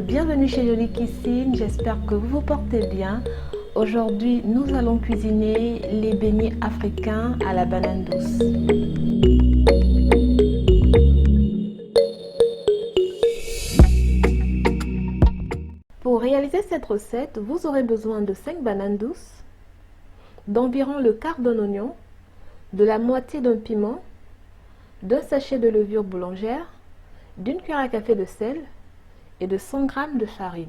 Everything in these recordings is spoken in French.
bienvenue chez Jolie Cuisine, j'espère que vous vous portez bien. Aujourd'hui, nous allons cuisiner les beignets africains à la banane douce. Pour réaliser cette recette, vous aurez besoin de 5 bananes douces, d'environ le quart d'un oignon, de la moitié d'un piment, d'un sachet de levure boulangère, d'une cuillère à café de sel et de 100 g de farine.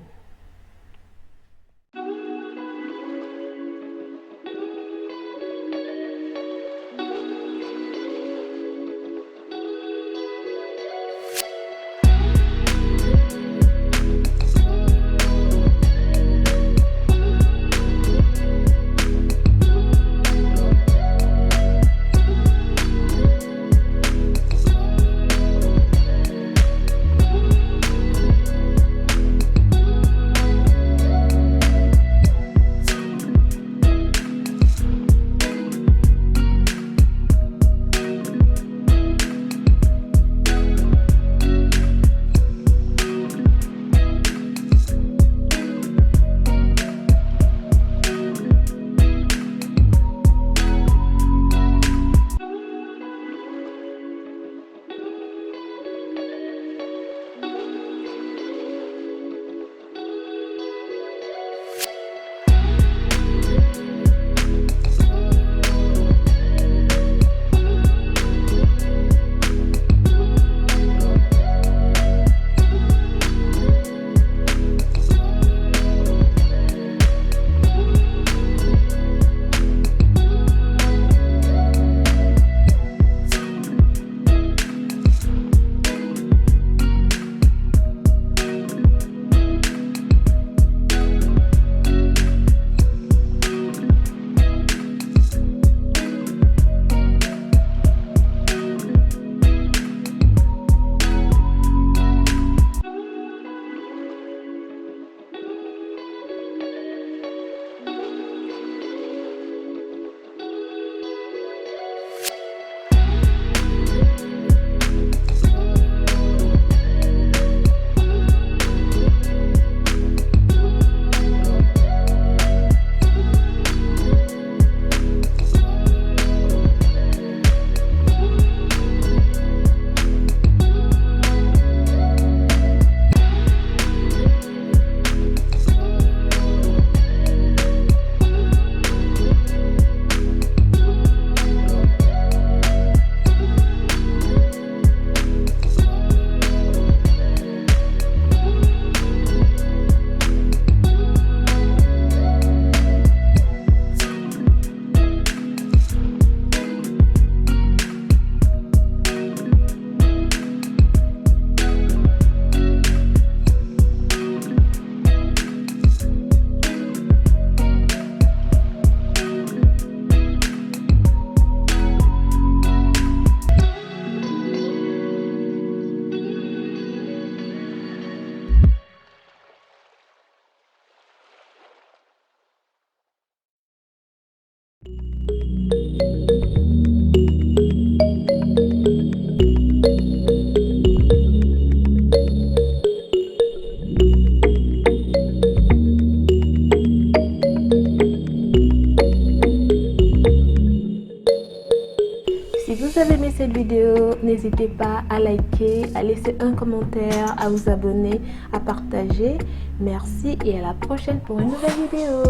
Si vous avez aimé cette vidéo, n'hésitez pas à liker, à laisser un commentaire, à vous abonner, à partager. Merci et à la prochaine pour une nouvelle vidéo.